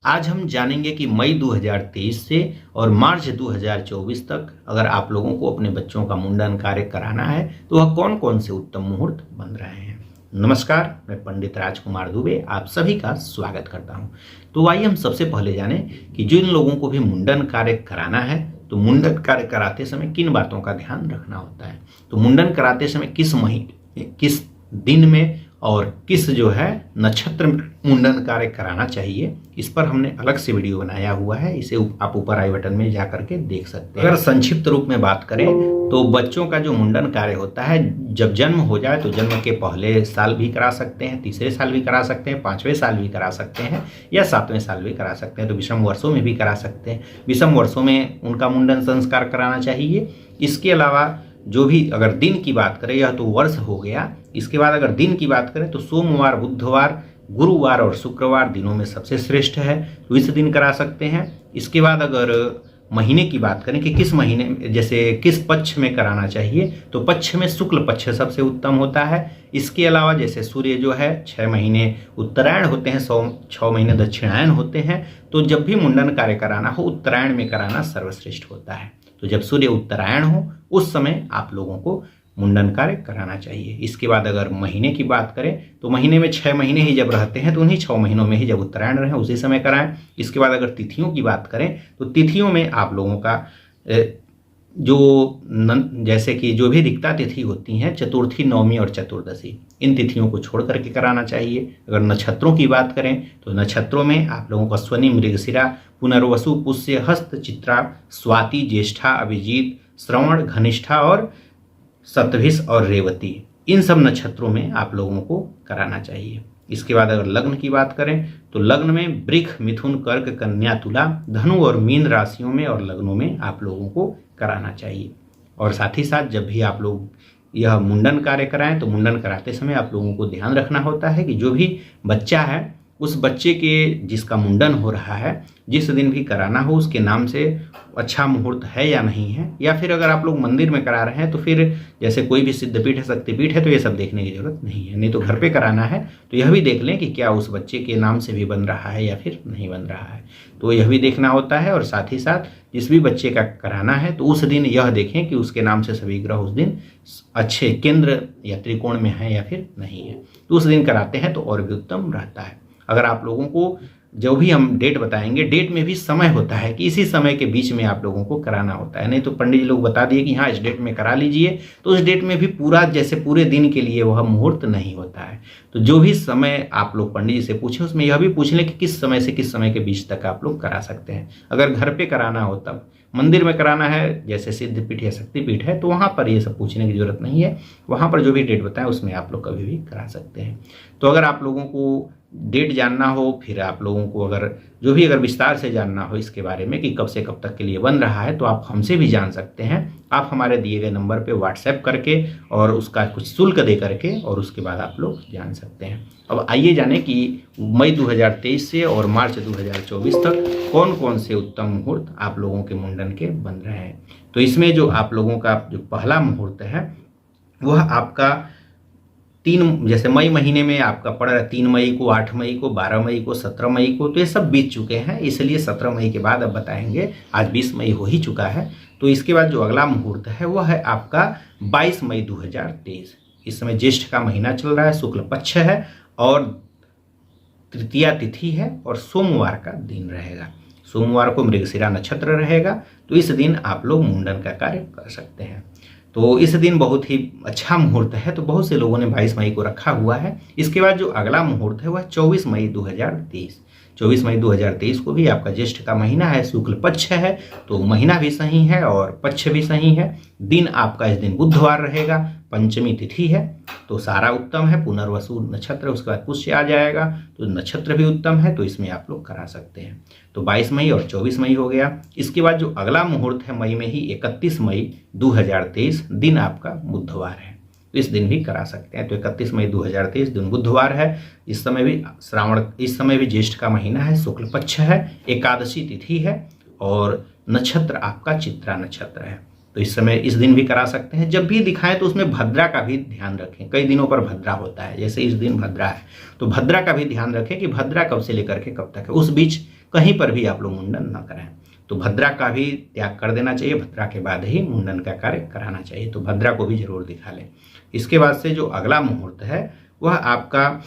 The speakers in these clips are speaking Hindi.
आज हम जानेंगे कि मई 2023 से और मार्च 2024 तक अगर आप लोगों को अपने बच्चों का मुंडन कार्य कराना है तो वह कौन कौन से उत्तम मुहूर्त बन रहे हैं। नमस्कार, मैं पंडित राजकुमार दुबे आप सभी का स्वागत करता हूं। तो आइए हम सबसे पहले जानें कि जिन लोगों को भी मुंडन कार्य कराना है तो मुंडन कार्य कराते समय किन बातों का ध्यान रखना होता है। तो मुंडन कराते समय किस महीने, किस दिन में और किस नक्षत्र मुंडन कार्य कराना चाहिए, इस पर हमने अलग से वीडियो बनाया हुआ है। इसे आप ऊपर आई बटन में जा करके देख सकते हैं। अगर संक्षिप्त रूप में बात करें तो बच्चों का जो मुंडन कार्य होता है, जब जन्म हो जाए तो जन्म के पहले साल भी करा सकते हैं, तीसरे साल भी करा सकते हैं, 5वें साल भी करा सकते हैं या 7वें साल भी करा सकते हैं। तो विषम वर्षों में भी करा सकते हैं। विषम वर्षों में उनका मुंडन संस्कार कराना चाहिए। इसके अलावा जो भी अगर दिन की बात करें, यह तो वर्ष हो गया। इसके बाद अगर दिन की बात करें तो सोमवार, बुधवार, गुरुवार और शुक्रवार दिनों में सबसे श्रेष्ठ है, तो इस दिन करा सकते हैं। इसके बाद अगर महीने की बात करें कि किस महीने, जैसे किस पक्ष में कराना चाहिए, तो पक्ष में शुक्ल पक्ष सबसे उत्तम होता है। इसके अलावा जैसे सूर्य 6 महीने उत्तरायण होते हैं, 6 महीने दक्षिणायन होते हैं, तो जब भी मुंडन कार्य कराना हो उत्तरायण में कराना सर्वश्रेष्ठ होता है। तो जब सूर्य उत्तरायण हो उस समय आप लोगों को मुंडन कार्य कराना चाहिए। इसके बाद अगर महीने की बात करें तो महीने में 6 महीने ही जब रहते हैं तो उन्हीं 6 महीनों में ही जब उत्तरायण रहे उसी समय कराएं। इसके बाद अगर तिथियों की बात करें तो तिथियों में आप लोगों का जैसे कि जो भी रिक्ता तिथि होती हैं, चतुर्थी, नवमी और चतुर्दशी, इन तिथियों को छोड़ करके कराना चाहिए। अगर नक्षत्रों की बात करें तो नक्षत्रों में आप लोगों को अश्विनी, मृगशिरा, पुनर्वसु, पुष्य, हस्त, चित्रा, स्वाति, ज्येष्ठा, अभिजीत, श्रवण, घनिष्ठा और सतभिष और रेवती, इन सब नक्षत्रों में आप लोगों को कराना चाहिए। इसके बाद अगर लग्न की बात करें तो लग्न में वृष, मिथुन, कर्क, कन्या, तुला, धनु और मीन राशियों में और लग्नों में आप लोगों को कराना चाहिए। और साथ ही साथ जब भी आप लोग यह मुंडन कार्य कराएं तो मुंडन कराते समय आप लोगों को ध्यान रखना होता है कि जो भी बच्चा है उस बच्चे के जिसका मुंडन हो रहा है, जिस दिन भी कराना हो उसके नाम से अच्छा मुहूर्त है या नहीं है। या फिर अगर आप लोग मंदिर में करा रहे हैं तो फिर जैसे कोई भी सिद्धपीठ है, शक्तिपीठ है, तो ये सब देखने की जरूरत नहीं है। नहीं तो घर पे कराना है तो यह भी देख लें कि क्या उस बच्चे के नाम से भी बन रहा है या फिर नहीं बन रहा है, तो यह भी देखना होता है। और साथ ही साथ जिस भी बच्चे का कराना है तो उस दिन यह देखें कि उसके नाम से सभी ग्रह उस दिन अच्छे केंद्र या त्रिकोण में है या फिर नहीं है, तो उस दिन कराते हैं तो और भी उत्तम रहता है। अगर आप लोगों को जो भी हम डेट बताएंगे, डेट में भी समय होता है कि इसी समय के बीच में आप लोगों को कराना होता है। नहीं तो पंडित जी लोग बता दिए कि हाँ इस डेट में करा लीजिए, तो उस डेट में भी पूरे दिन के लिए वह मुहूर्त नहीं होता है। तो जो भी समय आप लोग पंडित जी से पूछें उसमें यह भी पूछ लें कि किस समय से किस समय के बीच तक आप लोग करा सकते हैं। अगर घर पे कराना हो तब, मंदिर में कराना है जैसे सिद्धपीठ या शक्तिपीठ है तो वहाँ पर ये सब पूछने की जरूरत नहीं है। वहाँ पर जो भी डेट बताएं उसमें आप लोग कभी भी करा सकते हैं। तो अगर आप लोगों को डेट जानना हो, फिर आप लोगों को अगर विस्तार से जानना हो इसके बारे में कि कब से कब तक के लिए बन रहा है, तो आप हमसे भी जान सकते हैं। आप हमारे दिए गए नंबर पे व्हाट्सएप करके और उसका कुछ शुल्क दे करके और उसके बाद आप लोग जान सकते हैं। अब आइए जानें कि मई 2023 से और मार्च 2024 तक कौन कौन से उत्तम मुहूर्त आप लोगों के मुंडन के बन रहे हैं। तो इसमें जो आप लोगों का जो पहला मुहूर्त है वह आपका जैसे मई महीने में आपका पड़ रहा है 3 मई को, 8 मई को, 12 मई को, 17 मई को, तो ये सब बीत चुके हैं, इसलिए 17 मई के बाद अब बताएंगे। आज 20 मई हो ही चुका है। तो इसके बाद जो अगला मुहूर्त है वह है आपका 22 मई 2023। इस समय ज्येष्ठ का महीना चल रहा है, शुक्ल पक्ष है और तृतीया तिथि है और सोमवार का दिन रहेगा। सोमवार को मृगशिरा नक्षत्र रहेगा, तो इस दिन आप लोग मुंडन का कार्य कर सकते हैं। तो इस दिन बहुत ही अच्छा मुहूर्त है, तो बहुत से लोगों ने 22 मई को रखा हुआ है। इसके बाद जो अगला मुहूर्त है वह 24 मई 2023। 24 मई 2023 को भी आपका ज्येष्ठ का महीना है, शुक्ल पक्ष है, तो महीना भी सही है और पक्ष भी सही है। दिन आपका इस दिन बुधवार रहेगा, पंचमी तिथि है, तो सारा उत्तम है। पुनर्वसु नक्षत्र, उसके बाद पुष्य आ जाएगा, तो नक्षत्र भी उत्तम है, तो इसमें आप लोग करा सकते हैं। तो 22 मई और 24 मई हो गया। इसके बाद जो अगला मुहूर्त है मई में ही 31 मई 2023, दिन आपका बुधवार है, तो इस दिन भी करा सकते हैं। तो 31 मई 2023 दिन बुधवार है। इस समय भी ज्येष्ठ का महीना है, शुक्ल पक्ष है, एकादशी तिथि है और नक्षत्र आपका चित्रा नक्षत्र है, तो इस दिन भी करा सकते हैं। जब भी दिखाएं तो उसमें भद्रा का भी ध्यान रखें। कई दिनों पर भद्रा होता है, जैसे इस दिन भद्रा है तो भद्रा का भी ध्यान रखें कि भद्रा कब से लेकर के कब तक है। उस बीच कहीं पर भी आप लोग मुंडन न कराएं। तो भद्रा का भी त्याग कर देना चाहिए, भद्रा के बाद ही मुंडन का कार्य कराना चाहिए। तो भद्रा को भी जरूर दिखा लें। इसके बाद से जो अगला मुहूर्त है वह आपका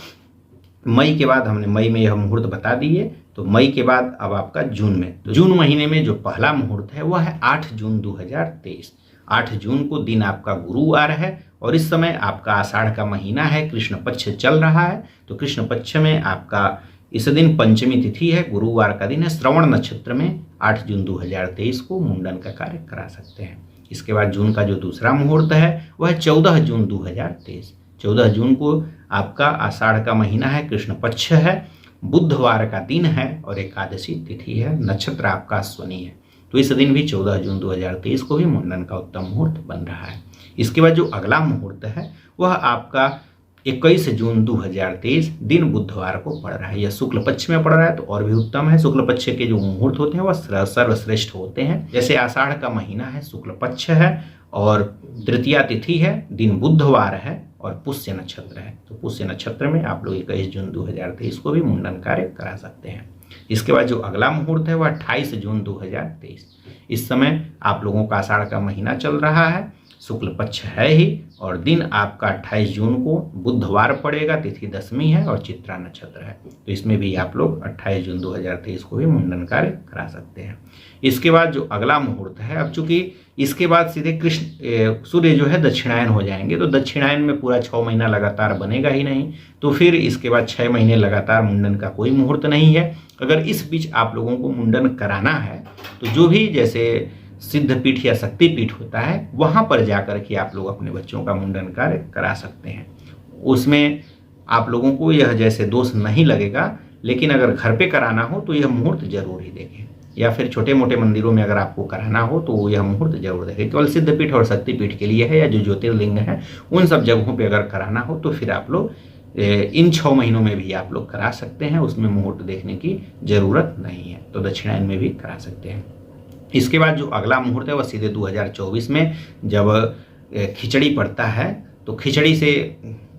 मई के बाद, हमने मई में यह मुहूर्त बता दिए, तो मई के बाद अब आपका जून में। तो जून महीने में जो पहला मुहूर्त है वह है 8 जून 2023। 8 जून को दिन आपका गुरुवार है और इस समय आपका आषाढ़ का महीना है, कृष्ण पक्ष चल रहा है। तो कृष्ण पक्ष में आपका इस दिन पंचमी तिथि है, गुरुवार का दिन है। श्रवण नक्षत्र में 8 जून 2023 को मुंडन का कार्य करा सकते हैं। इसके बाद जून का जो दूसरा मुहूर्त है वह 14 जून 2023। 14 जून को आपका आषाढ़ का महीना है, कृष्ण पक्ष है, बुधवार का दिन है और एकादशी तिथि है, नक्षत्र आपका अश्वनी है। तो इस दिन भी 14 जून 2023 को भी मुंडन का उत्तम मुहूर्त बन रहा है। इसके बाद जो अगला मुहूर्त है वह आपका 21 जून 2023 दिन बुधवार को पड़ रहा है। यह शुक्ल पक्ष में पड़ रहा है तो और भी उत्तम है। शुक्ल पक्ष के जो मुहूर्त होते हैं वह सर्वश्रेष्ठ होते हैं। जैसे आषाढ़ का महीना है, शुक्ल पक्ष है और तृतीया तिथि है, दिन बुधवार है और पुष्य नक्षत्र है। तो पुष्य नक्षत्र में आप लोग 21 जून 2023 को भी मुंडन कार्य करा सकते हैं। इसके बाद जो अगला मुहूर्त है वह 28 जून 2023। इस समय आप लोगों का आषाढ़ का महीना चल रहा है, शुक्ल पक्ष है ही और दिन आपका 28 जून को बुधवार पड़ेगा, तिथि दशमी है और चित्रा नक्षत्र है। तो इसमें भी आप लोग 28 जून 2023 को भी मुंडन कार्य करा सकते हैं। इसके बाद जो अगला मुहूर्त है, अब चूंकि इसके बाद सीधे कृष्ण सूर्य जो है दक्षिणायन हो जाएंगे, तो दक्षिणायन में पूरा 6 महीना लगातार बनेगा ही नहीं। तो फिर इसके बाद 6 महीने लगातार मुंडन का कोई मुहूर्त नहीं है। अगर इस बीच आप लोगों को मुंडन कराना है तो जो भी जैसे सिद्ध पीठ या शक्ति पीठ होता है वहाँ पर जाकर के आप लोग अपने बच्चों का मुंडन कार्य करा सकते हैं। उसमें आप लोगों को यह जैसे दोष नहीं लगेगा, लेकिन अगर घर पे कराना हो तो यह मुहूर्त जरूर ही देखें, या फिर छोटे मोटे मंदिरों में अगर आपको कराना हो तो यह मुहूर्त जरूर देखें। केवल सिद्ध पीठ और शक्ति पीठ के लिए है, या जो ज्योतिर्लिंग है उन सब जगहों पर अगर कराना हो तो फिर आप लोग इन 6 महीनों में भी आप लोग करा सकते हैं, उसमें मुहूर्त देखने की जरूरत नहीं है। तो दक्षिणायन में भी करा सकते हैं। इसके बाद जो अगला मुहूर्त है वह सीधे 2024 में जब खिचड़ी पड़ता है तो खिचड़ी से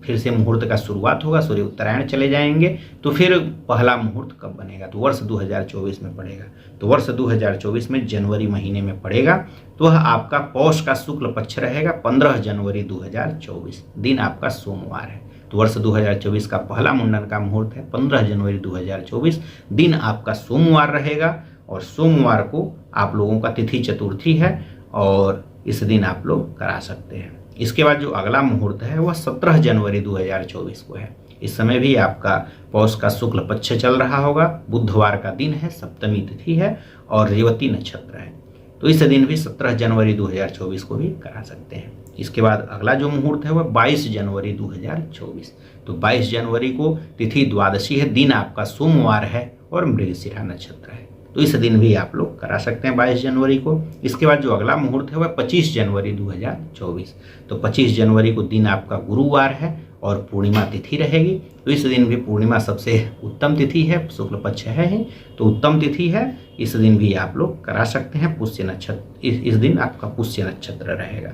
फिर से मुहूर्त का शुरुआत होगा, सूर्य उत्तरायण चले जाएंगे। तो फिर पहला मुहूर्त कब बनेगा, तो वर्ष 2024 में पड़ेगा। तो वर्ष 2024 में जनवरी महीने में पड़ेगा। तो वह आपका पौष का शुक्ल पक्ष रहेगा, 15 जनवरी 2024 दिन आपका सोमवार है। तो वर्ष 2024 का पहला मुंडन का मुहूर्त है 15 जनवरी 2024 दिन आपका सोमवार रहेगा और सोमवार को आप लोगों का तिथि चतुर्थी है और इस दिन आप लोग करा सकते हैं। इसके बाद जो अगला मुहूर्त है वह 17 जनवरी 2024 को है। इस समय भी आपका पौष का शुक्ल पक्ष चल रहा होगा, बुधवार का दिन है, सप्तमी तिथि है और रेवती नक्षत्र है। तो इस दिन भी 17 जनवरी 2024 को भी करा सकते हैं। इसके बाद अगला जो मुहूर्त है वह 22 जनवरी 2024। तो 22 जनवरी को तिथि द्वादशी है, दिन आपका सोमवार है और मृगशिरा नक्षत्र है। तो इस दिन भी आप लोग करा सकते हैं 22 जनवरी को। इसके बाद जो अगला मुहूर्त है वह 25 जनवरी 2024। तो 25 जनवरी को दिन आपका गुरुवार है और पूर्णिमा तिथि रहेगी। तो इस दिन भी पूर्णिमा सबसे उत्तम तिथि है, शुक्ल पक्ष है ही तो उत्तम तिथि है। इस दिन भी आप लोग करा सकते हैं। पुष्य नक्षत्र इस दिन आपका पुष्य नक्षत्र रहेगा।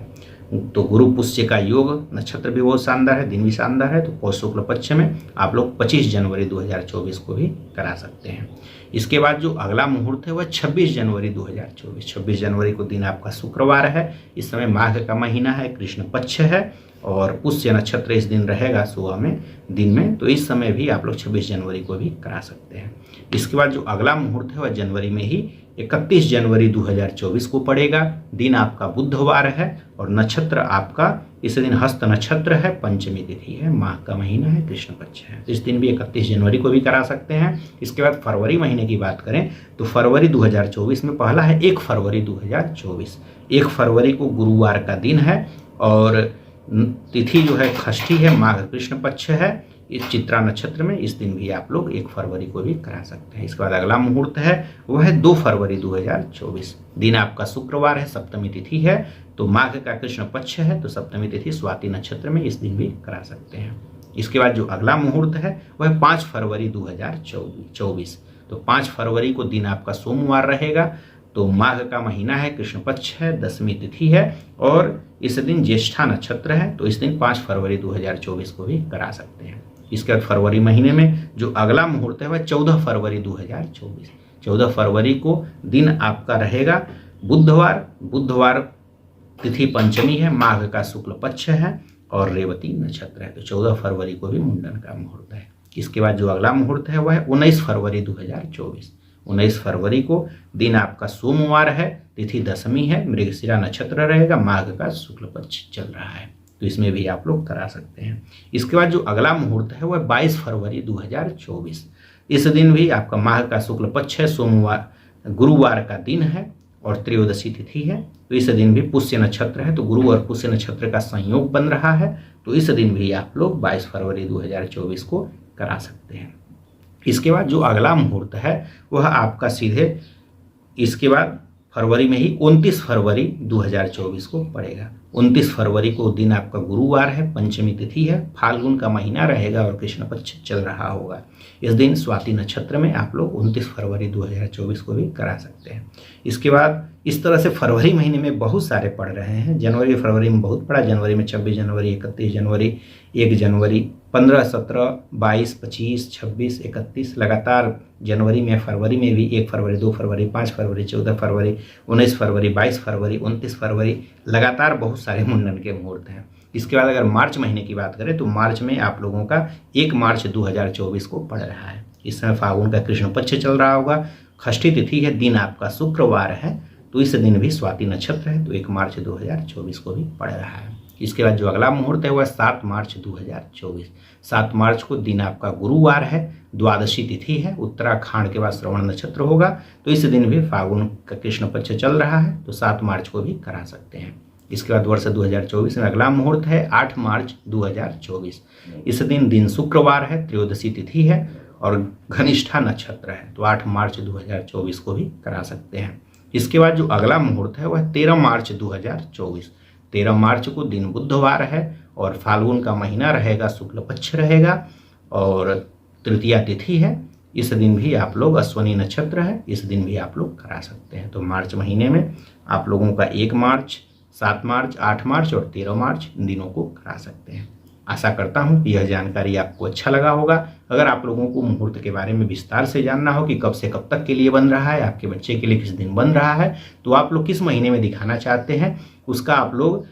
तो गुरु पुष्य का योग नक्षत्र भी बहुत शानदार है, दिन भी शानदार है। तो पौष शुक्ल पक्ष में आप लोग 25 जनवरी 2024 को भी करा सकते हैं। इसके बाद जो अगला मुहूर्त है वह 26 जनवरी 2024। 26 जनवरी को दिन आपका शुक्रवार है। इस समय माघ का महीना है, कृष्ण पक्ष है और पुष्य नक्षत्र इस दिन रहेगा सुबह में दिन में। तो इस समय भी आप लोग 26 जनवरी को भी करा सकते हैं। इसके बाद जो अगला मुहूर्त है वह जनवरी में ही 31 जनवरी 2024 को पड़ेगा। दिन आपका बुधवार है और नक्षत्र आपका इस दिन हस्त नक्षत्र है, पंचमी तिथि है, माघ का महीना है, कृष्ण पक्ष है। इस दिन भी 31 जनवरी को भी करा सकते हैं। इसके बाद फरवरी महीने की बात करें तो फरवरी 2024 में पहला है 1 फरवरी 2024। 1 फरवरी को गुरुवार का दिन है और तिथि जो है षष्ठी है, माघ कृष्ण पक्ष है, इस चित्रा नक्षत्र में। इस दिन भी आप लोग 1 फरवरी को भी करा सकते हैं। इसके बाद अगला मुहूर्त है वह है 2 फरवरी 2024। दिन आपका शुक्रवार है, सप्तमी तिथि है। तो माघ का कृष्ण पक्ष है तो सप्तमी तिथि स्वाति नक्षत्र में इस दिन भी करा सकते हैं। इसके बाद जो अगला मुहूर्त है वह 5 फरवरी 2024। तो 5 फरवरी को दिन आपका सोमवार रहेगा। तो माघ का महीना है, कृष्ण पक्ष है, दशमी तिथि है और इस दिन ज्येष्ठा नक्षत्र है। तो इस दिन 5 फरवरी 2024 को भी करा सकते हैं। इसके बाद फरवरी महीने में जो अगला मुहूर्त है वह 14 फरवरी 2024। 14 फरवरी को दिन आपका रहेगा बुधवार। बुधवार तिथि पंचमी है, माघ का शुक्ल पक्ष है और रेवती नक्षत्र है। तो 14 फरवरी को भी मुंडन का मुहूर्त है। इसके बाद जो अगला मुहूर्त है वह है 19 फरवरी 2024। 19 फरवरी को दिन आपका सोमवार है, तिथि दशमी है, मृगशिरा नक्षत्र रहेगा, माघ का शुक्ल पक्ष चल रहा है। तो इसमें भी आप लोग करा सकते हैं। इसके बाद जो अगला मुहूर्त है वह 22 फरवरी 2024। इस दिन भी आपका माघ का शुक्ल पक्ष है, सोमवार गुरुवार का दिन है और त्रयोदशी तिथि है। तो इस दिन भी पुष्य नक्षत्र है, तो गुरु और पुष्य नक्षत्र का संयोग बन रहा है। तो इस दिन भी आप लोग 22 फरवरी 2024 को करा सकते हैं। इसके बाद जो अगला मुहूर्त है वह आपका सीधे इसके बाद फरवरी में ही 29 फरवरी 2024 को पड़ेगा। 29 फरवरी को दिन आपका गुरुवार है, पंचमी तिथि है, फाल्गुन का महीना रहेगा और कृष्ण पक्ष चल रहा होगा। इस दिन स्वाति नक्षत्र में आप लोग 29 फरवरी 2024 को भी करा सकते हैं। इसके बाद इस तरह से फरवरी महीने में बहुत सारे पड़ रहे हैं। जनवरी फरवरी में बहुत पड़ा, जनवरी में 26 जनवरी, 31 जनवरी, 1 जनवरी, 15, 17, 22, 25, 26, 31 लगातार जनवरी में, फरवरी में भी 1 फरवरी, 2 फरवरी, 5 फरवरी, 14 फरवरी, 19 फरवरी, 22 फरवरी, 29 फरवरी, लगातार बहुत सारे मुंडन के मुहूर्त हैं। इसके बाद अगर मार्च महीने की बात करें तो मार्च में आप लोगों का 1 मार्च 2024 को पड़ रहा है। इस समय फाल्गुन का कृष्ण पक्ष चल रहा होगा, षष्ठी तिथि है, दिन आपका शुक्रवार है। तो इस दिन भी स्वाति नक्षत्र है, तो 1 मार्च 2024 को भी पड़ रहा है। इसके बाद जो अगला मुहूर्त है वह 7 मार्च 2024। 7 मार्च को दिन आपका गुरुवार है, द्वादशी तिथि है, उत्तराखंड के बाद श्रवण नक्षत्र होगा। तो इस दिन भी फाल्गुन का कृष्ण पक्ष चल रहा है, तो 7 मार्च को भी करा सकते हैं। इसके बाद वर्ष 2024 में अगला मुहूर्त है 8 मार्च 2024। इस दिन शुक्रवार है, त्रयोदशी तिथि है और घनिष्ठा नक्षत्र है। तो 8 मार्च 2024 को भी करा सकते हैं। इसके बाद जो अगला मुहूर्त है वह 13 मार्च 2024। 13 मार्च को दिन बुधवार है और फाल्गुन का महीना रहेगा, शुक्ल पक्ष रहेगा और तृतीया तिथि है। इस दिन भी आप लोग, अश्वनी नक्षत्र है, इस दिन भी आप लोग करा सकते हैं। तो मार्च महीने में आप लोगों का 1 मार्च, 7 मार्च, 8 मार्च और 13 मार्च इन दिनों को करा सकते हैं। आशा करता हूं कि यह जानकारी आपको अच्छा लगा होगा। अगर आप लोगों को मुहूर्त के बारे में विस्तार से जानना हो कि कब से कब तक के लिए बन रहा है, आपके बच्चे के लिए किस दिन बन रहा है, तो आप लोग किस महीने में दिखाना चाहते हैं, उसका आप लोग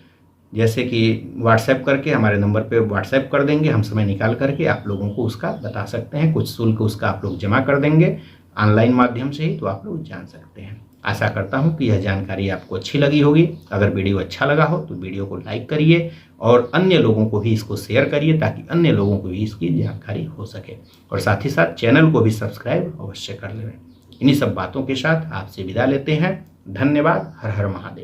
जैसे कि व्हाट्सएप करके हमारे नंबर पे व्हाट्सएप कर देंगे, हम समय निकाल करके आप लोगों को उसका बता सकते हैं। कुछ शुल्क उसका आप लोग जमा कर देंगे ऑनलाइन माध्यम से ही, तो आप लोग जान सकते हैं। आशा करता हूं कि यह जानकारी आपको अच्छी लगी होगी। अगर वीडियो अच्छा लगा हो तो वीडियो को लाइक करिए और अन्य लोगों को भी इसको शेयर करिए ताकि अन्य लोगों को भी इसकी जानकारी हो सके, और साथ ही साथ चैनल को भी सब्सक्राइब अवश्य कर लें। इन्हीं सब बातों के साथ आपसे विदा लेते हैं। धन्यवाद। हर हर महादेव।